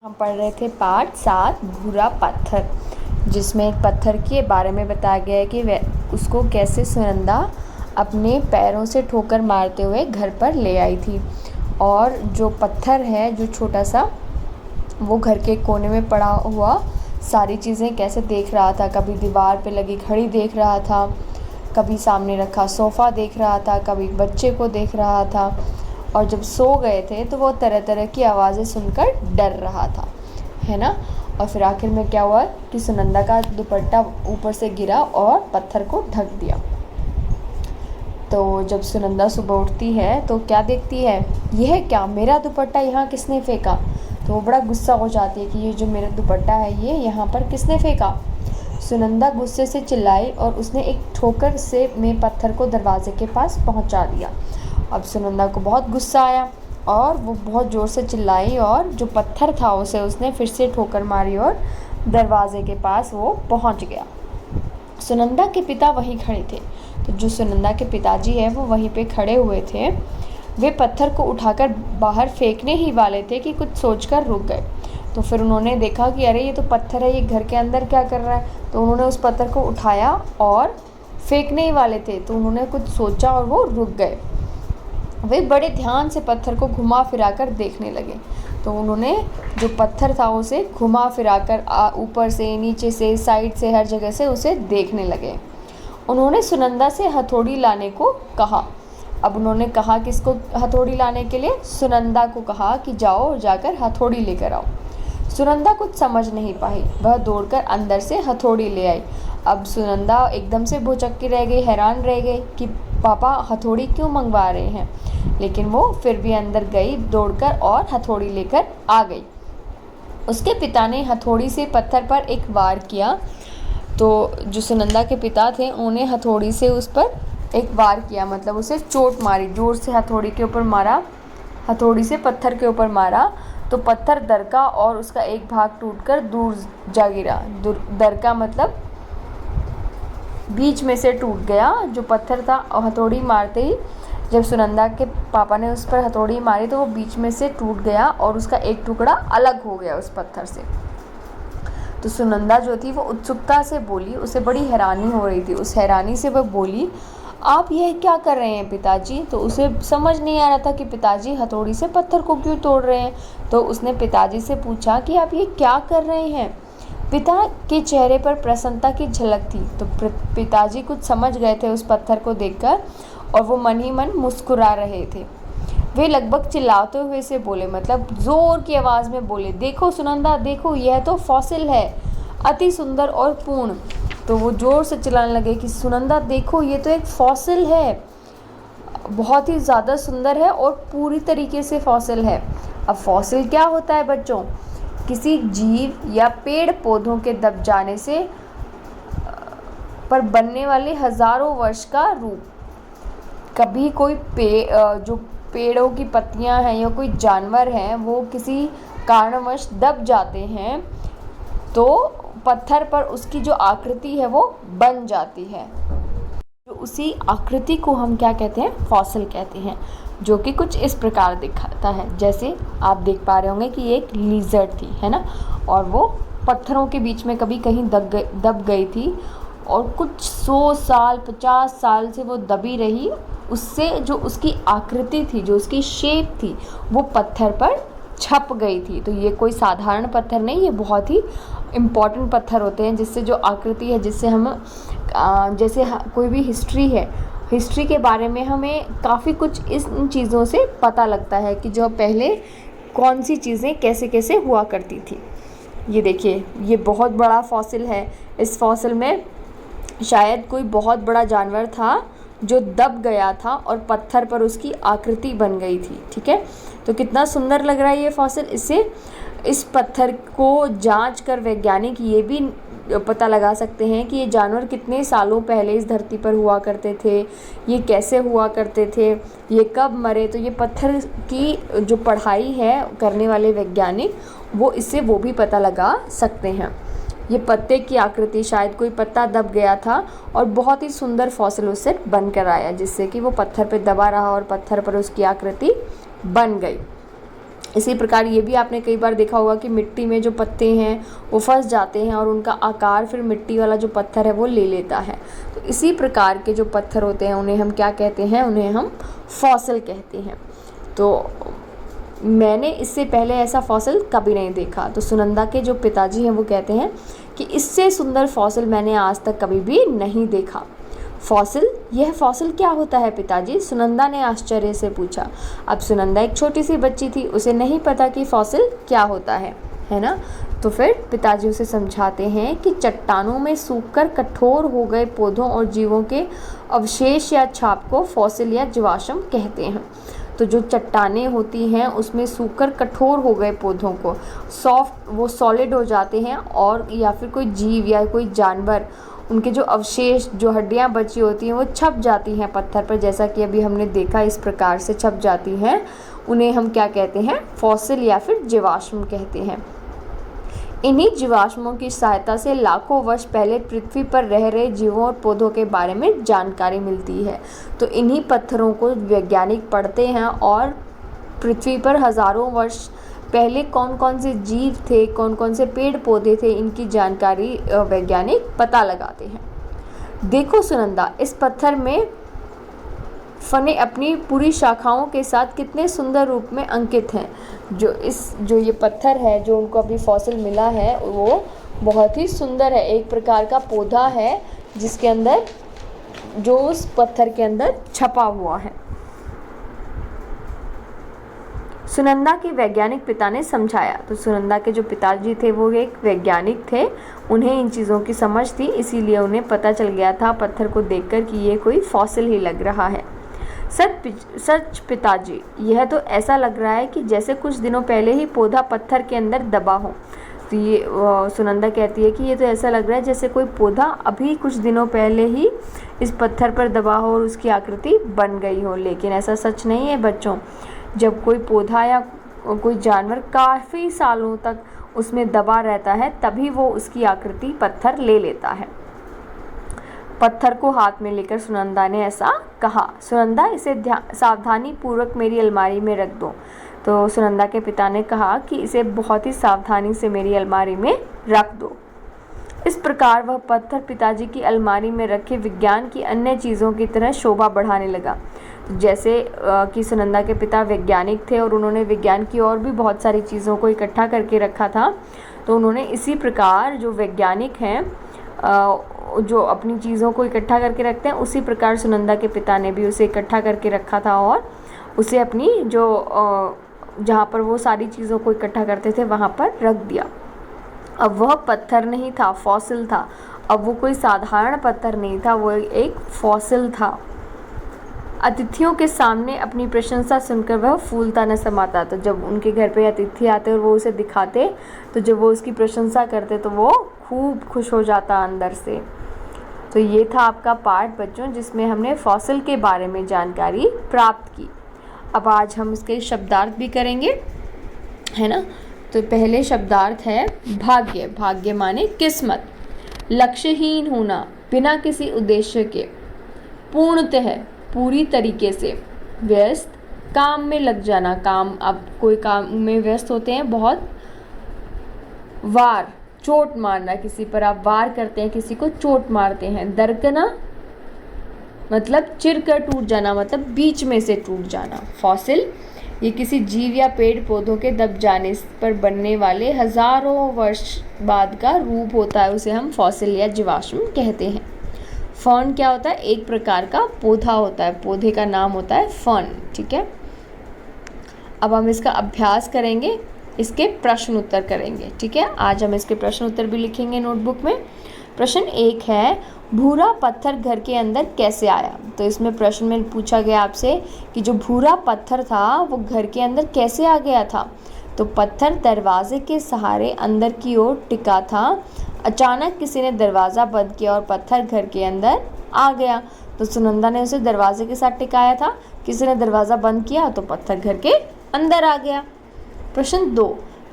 हम पढ़ रहे थे पाठ 7 भूरा पत्थर, जिसमें एक पत्थर के बारे में बताया गया है कि उसको कैसे सुनंदा अपने पैरों से ठोकर मारते हुए घर पर ले आई थी। और जो पत्थर है जो छोटा सा, वो घर के कोने में पड़ा हुआ सारी चीज़ें कैसे देख रहा था। कभी दीवार पे लगी घड़ी देख रहा था, कभी सामने रखा सोफ़ा देख रहा था, कभी बच्चे को देख रहा था। और जब सो गए थे तो वो तरह तरह की आवाज़ें सुनकर डर रहा था, है ना। और फिर आखिर में क्या हुआ कि सुनंदा का दुपट्टा ऊपर से गिरा और पत्थर को ढक दिया। तो जब सुनंदा सुबह उठती है तो क्या देखती है, यह क्या, मेरा दुपट्टा यहाँ किसने फेंका। तो वो बड़ा गुस्सा हो जाती है कि ये जो मेरा दुपट्टा है ये यहाँ पर किसने फेंका। सुनंदा गुस्से से चिल्लाई और उसने एक ठोकर से में पत्थर को दरवाजे के पास पहुँचा दिया। अब सुनंदा को बहुत गुस्सा आया और वो बहुत ज़ोर से चिल्लाई और जो पत्थर था उसे उसने फिर से ठोकर मारी और दरवाजे के पास वो पहुंच गया। सुनंदा के पिता वहीं खड़े थे। तो जो सुनंदा के पिताजी हैं वो वहीं पे खड़े हुए थे। वे पत्थर को उठाकर बाहर फेंकने ही वाले थे कि कुछ सोचकर रुक गए। तो फिर उन्होंने देखा कि अरे ये तो पत्थर है, ये घर के अंदर क्या कर रहा है। तो उन्होंने उस पत्थर को उठाया और फेंकने ही वाले थे। तो उन्होंने कुछ सोचा और वो रुक गए। वे बड़े ध्यान से पत्थर को घुमा फिराकर देखने लगे। तो उन्होंने जो पत्थर था उसे घुमा फिराकर ऊपर से, नीचे से, साइड से, हर जगह से उसे देखने लगे। उन्होंने सुनंदा से हथौड़ी लाने को कहा। अब उन्होंने कहा किसको हथौड़ी लाने के लिए, सुनंदा को कहा कि जाओ जाकर हथौड़ी लेकर आओ। सुनंदा कुछ समझ नहीं पाई, वह दौड़कर अंदर से हथौड़ी ले आई। अब सुनंदा एकदम से भौचक्की रह गई, हैरान रह गई कि पापा हथौड़ी क्यों मंगवा रहे हैं। लेकिन वो फिर भी अंदर गई दौड़कर और हथौड़ी लेकर आ गई। उसके पिता ने हथौड़ी से पत्थर पर एक वार किया। तो जो सुनंदा के पिता थे उन्होंने हथौड़ी से उस पर एक वार किया, मतलब उसे चोट मारी, जोर से हथौड़ी के ऊपर मारा, हथौड़ी से पत्थर के ऊपर मारा। तो पत्थर दरका और उसका एक भाग टूटकर दूर जा गिरा। दरका मतलब बीच में से टूट गया जो पत्थर था। और हथौड़ी मारते ही जब सुनंदा के पापा ने उस पर हथौड़ी मारी तो वो बीच में से टूट गया और उसका एक टुकड़ा अलग हो गया उस पत्थर से। तो सुनंदा जो थी वो उत्सुकता से बोली, उसे बड़ी हैरानी हो रही थी। उस हैरानी से वह बोली, आप यह क्या कर रहे हैं पिताजी। तो उसे समझ नहीं आ रहा था कि पिताजी हथौड़ी से पत्थर को क्यों तोड़ रहे हैं। तो उसने पिताजी से पूछा कि आप ये क्या कर रहे हैं। पिता के चेहरे पर प्रसन्नता की झलक थी। तो पिताजी कुछ समझ गए थे उस पत्थर को देखकर और वो मन ही मन मुस्कुरा रहे थे। वे लगभग चिल्लाते हुए से बोले, मतलब ज़ोर की आवाज़ में बोले, देखो सुनंदा देखो, यह तो फॉसिल है, अति सुंदर और पूर्ण। तो वो ज़ोर से चिल्लाने लगे कि सुनंदा देखो, ये तो एक फॉसिल है, बहुत ही ज़्यादा सुंदर है और पूरी तरीके से फॉसिल है। अब फॉसिल क्या होता है बच्चों, किसी जीव या पेड़ पौधों के दब जाने से पर बनने वाले हज़ारों वर्ष का रूप। कभी कोई जो पेड़ों की पत्तियां हैं या कोई जानवर हैं वो किसी कारणवश दब जाते हैं तो पत्थर पर उसकी जो आकृति है वो बन जाती है। तो उसी आकृति को हम क्या कहते हैं, फॉसिल कहते हैं, जो कि कुछ इस प्रकार दिखाता है। जैसे आप देख पा रहे होंगे कि ये एक लिज़र्ड थी, है ना, और वो पत्थरों के बीच में कभी कहीं दब गई थी और कुछ 100 साल 50 साल से वो दबी रही। उससे जो उसकी आकृति थी, जो उसकी शेप थी, वो पत्थर पर छप गई थी। तो ये कोई साधारण पत्थर नहीं, ये बहुत ही इम्पॉर्टेंट पत्थर होते हैं जिससे जो आकृति है, जिससे हम जैसे कोई भी हिस्ट्री है, हिस्ट्री के बारे में हमें काफ़ी कुछ इन चीज़ों से पता लगता है कि जो पहले कौन सी चीज़ें कैसे कैसे हुआ करती थी। ये देखिए, ये बहुत बड़ा फॉसिल है। इस फॉसिल में शायद कोई बहुत बड़ा जानवर था जो दब गया था और पत्थर पर उसकी आकृति बन गई थी। ठीक है, तो कितना सुंदर लग रहा है ये फॉसिल। इससे इस पत्थर को जांच कर वैज्ञानिक ये भी पता लगा सकते हैं कि ये जानवर कितने सालों पहले इस धरती पर हुआ करते थे, ये कैसे हुआ करते थे, ये कब मरे। तो ये पत्थर की जो पढ़ाई है करने वाले वैज्ञानिक, वो इससे वो भी पता लगा सकते हैं। ये पत्ते की आकृति, शायद कोई पत्ता दब गया था और बहुत ही सुंदर फॉसिल उससे बन कर आया, जिससे कि वो पत्थर पे दबा रहा और पत्थर पर उसकी आकृति बन गई। इसी प्रकार ये भी आपने कई बार देखा होगा कि मिट्टी में जो पत्ते हैं वो फंस जाते हैं और उनका आकार फिर मिट्टी वाला जो पत्थर है वो ले लेता है। तो इसी प्रकार के जो पत्थर होते हैं उन्हें हम क्या कहते हैं, उन्हें हम फॉसिल कहते हैं। तो मैंने इससे पहले ऐसा फॉसिल कभी नहीं देखा। तो सुनंदा के जो पिताजी हैं वो कहते हैं कि इससे सुंदर फॉसिल मैंने आज तक कभी भी नहीं देखा। फॉसिल, यह फॉसिल क्या होता है पिताजी? सुनंदा ने आश्चर्य से पूछा। अब सुनंदा एक छोटी सी बच्ची थी, उसे नहीं पता कि फॉसिल क्या होता है ना। तो फिर पिताजी उसे समझाते हैं कि चट्टानों में सूखकर कठोर हो गए पौधों और जीवों के अवशेष या छाप को फॉसिल या जीवाश्म कहते हैं। तो जो चट्टानें होती हैं उसमें सूखकर कठोर हो गए पौधों को सॉफ्ट, वो सॉलिड हो जाते हैं, और या फिर कोई जीव या कोई जानवर, उनके जो अवशेष, जो हड्डियां बची होती हैं वो छप जाती हैं पत्थर पर, जैसा कि अभी हमने देखा इस प्रकार से छप जाती हैं, उन्हें हम क्या कहते हैं, फॉसिल या फिर जीवाश्म कहते हैं। इन्हीं जीवाश्मों की सहायता से लाखों वर्ष पहले पृथ्वी पर रह रहे जीवों और पौधों के बारे में जानकारी मिलती है। तो इन्हीं पत्थरों को वैज्ञानिक पढ़ते हैं और पृथ्वी पर हज़ारों वर्ष पहले कौन कौन से जीव थे, कौन कौन से पेड़ पौधे थे, इनकी जानकारी वैज्ञानिक पता लगाते हैं। देखो सुनंदा, इस पत्थर में फने अपनी पूरी शाखाओं के साथ कितने सुंदर रूप में अंकित हैं। जो ये पत्थर है जो उनको अभी फॉसिल मिला है वो बहुत ही सुंदर है। एक प्रकार का पौधा है जिसके अंदर, जो उस पत्थर के अंदर छपा हुआ है। सुनंदा के वैज्ञानिक पिता ने समझाया। तो सुनंदा के जो पिताजी थे वो एक वैज्ञानिक थे, उन्हें इन चीज़ों की समझ थी, इसीलिए उन्हें पता चल गया था पत्थर को देखकर कि ये कोई फॉसिल ही लग रहा है। सच पिताजी, यह तो ऐसा लग रहा है कि जैसे कुछ दिनों पहले ही पौधा पत्थर के अंदर दबा हो। तो ये सुनंदा कहती है कि ये तो ऐसा लग रहा है जैसे कोई पौधा अभी कुछ दिनों पहले ही इस पत्थर पर दबा हो और उसकी आकृति बन गई हो। लेकिन ऐसा सच नहीं है बच्चों। जब कोई पौधा या कोई जानवर काफ़ी सालों तक उसमें दबा रहता है तभी वो उसकी आकृति पत्थर ले लेता है। पत्थर को हाथ में लेकर सुनंदा ने ऐसा कहा। सुनंदा, इसे सावधानी पूर्वक मेरी अलमारी में रख दो। तो सुनंदा के पिता ने कहा कि इसे बहुत ही सावधानी से मेरी अलमारी में रख दो। इस प्रकार वह पत्थर पिताजी की अलमारी में रखे विज्ञान की अन्य चीज़ों की तरह शोभा बढ़ाने लगा। जैसे कि सुनंदा के पिता वैज्ञानिक थे और उन्होंने विज्ञान की और भी बहुत सारी चीज़ों को इकट्ठा करके रखा था, तो उन्होंने इसी प्रकार, जो वैज्ञानिक हैं जो अपनी चीज़ों को इकट्ठा करके रखते हैं, उसी प्रकार सुनंदा के पिता ने भी उसे इकट्ठा करके रखा था और उसे अपनी जो जहाँ पर वो सारी चीज़ों को इकट्ठा करते थे वहाँ पर रख दिया। अब वह पत्थर नहीं था, फॉसिल था। अब वो कोई साधारण पत्थर नहीं था, वो एक फॉसिल था। अतिथियों के सामने अपनी प्रशंसा सुनकर वह फूलता न समाता। तो जब उनके घर पे अतिथि आते और वो उसे दिखाते, तो जब वो उसकी प्रशंसा करते तो वो खूब खुश हो जाता अंदर से। तो ये था आपका पाठ बच्चों, जिसमें हमने फॉसिल के बारे में जानकारी प्राप्त की। अब आज हम इसके शब्दार्थ भी करेंगे, है ना। तो पहले शब्दार्थ है भाग्य। भाग्य माने किस्मत। लक्ष्यहीन होना, बिना किसी उद्देश्य के। पूर्णतः, पूरी तरीके से। व्यस्त, काम में लग जाना। काम, अब कोई काम में व्यस्त होते हैं बहुत। वार, चोट मारना, किसी पर आप वार करते हैं, किसी को चोट मारते हैं। दरकना मतलब चिरकर टूट जाना, मतलब बीच में से टूट जाना। फॉसिल, ये किसी जीव या पेड़ पौधों के दब जाने पर बनने वाले हजारों वर्ष बाद का रूप होता है, उसे हम फॉसिल या जीवाश्म कहते हैं। फर्न क्या होता है? एक प्रकार का पौधा होता है, पौधे का नाम होता है फर्न। ठीक है, अब हम इसका अभ्यास करेंगे, इसके प्रश्न उत्तर करेंगे। ठीक है, आज हम इसके प्रश्न उत्तर भी लिखेंगे नोटबुक में। प्रश्न 1 है, भूरा पत्थर घर के अंदर कैसे आया? तो इसमें प्रश्न में पूछा गया आपसे कि जो भूरा पत्थर था वो घर के अंदर कैसे आ गया था। तो पत्थर दरवाजे के सहारे अंदर की ओर टिका था। अचानक किसी ने दरवाज़ा बंद किया और पत्थर घर के अंदर आ गया। तो सुनंदा ने उसे दरवाजे के साथ टिकाया था, किसी ने दरवाज़ा बंद किया तो पत्थर घर के अंदर आ गया। प्रश्न 2,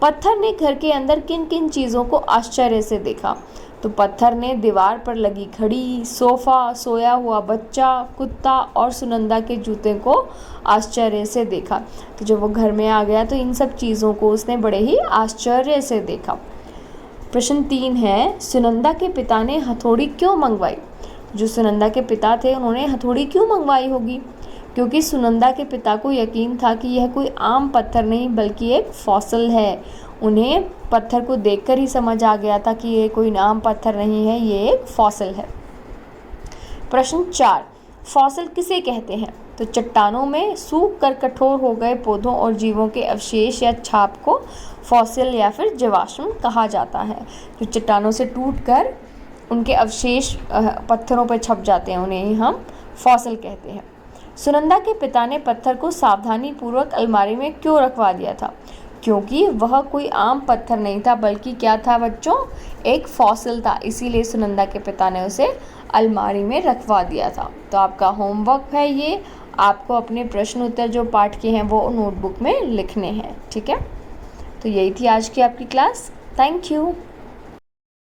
पत्थर ने घर के अंदर किन किन चीज़ों को आश्चर्य से देखा? तो पत्थर ने दीवार पर लगी घड़ी, सोफ़ा, सोया हुआ बच्चा, कुत्ता और सुनंदा के जूते को आश्चर्य से देखा। तो जब वो घर में आ गया तो इन सब चीज़ों को उसने बड़े ही आश्चर्य से देखा। प्रश्न 3 है, सुनंदा के पिता ने हथौड़ी क्यों मंगवाई? जो सुनंदा के पिता थे उन्होंने हथौड़ी क्यों मंगवाई होगी? क्योंकि सुनंदा के पिता को यकीन था कि यह कोई आम पत्थर नहीं बल्कि एक फॉसिल है। उन्हें पत्थर को देखकर ही समझ आ गया था कि ये कोई आम पत्थर नहीं है, ये एक फॉसिल है। प्रश्न 4, फॉसिल किसे कहते हैं? तो चट्टानों में सूख कर कठोर हो गए पौधों और जीवों के अवशेष या छाप को फॉसिल या फिर जीवाश्म कहा जाता है। जो चट्टानों से टूटकर उनके अवशेष पत्थरों पर छप जाते हैं उन्हें ही हम फॉसिल कहते हैं। सुनंदा के पिता ने पत्थर को सावधानी पूर्वक अलमारी में क्यों रखवा दिया था? क्योंकि वह कोई आम पत्थर नहीं था बल्कि क्या था बच्चों, एक फॉसिल था। इसीलिए सुनंदा के पिता ने उसे अलमारी में रखवा दिया था। तो आपका होमवर्क है ये, आपको अपने प्रश्न उत्तर जो पाठ के हैं वो नोटबुक में लिखने हैं। ठीक है, तो यही थी आज की आपकी क्लास। Thank you.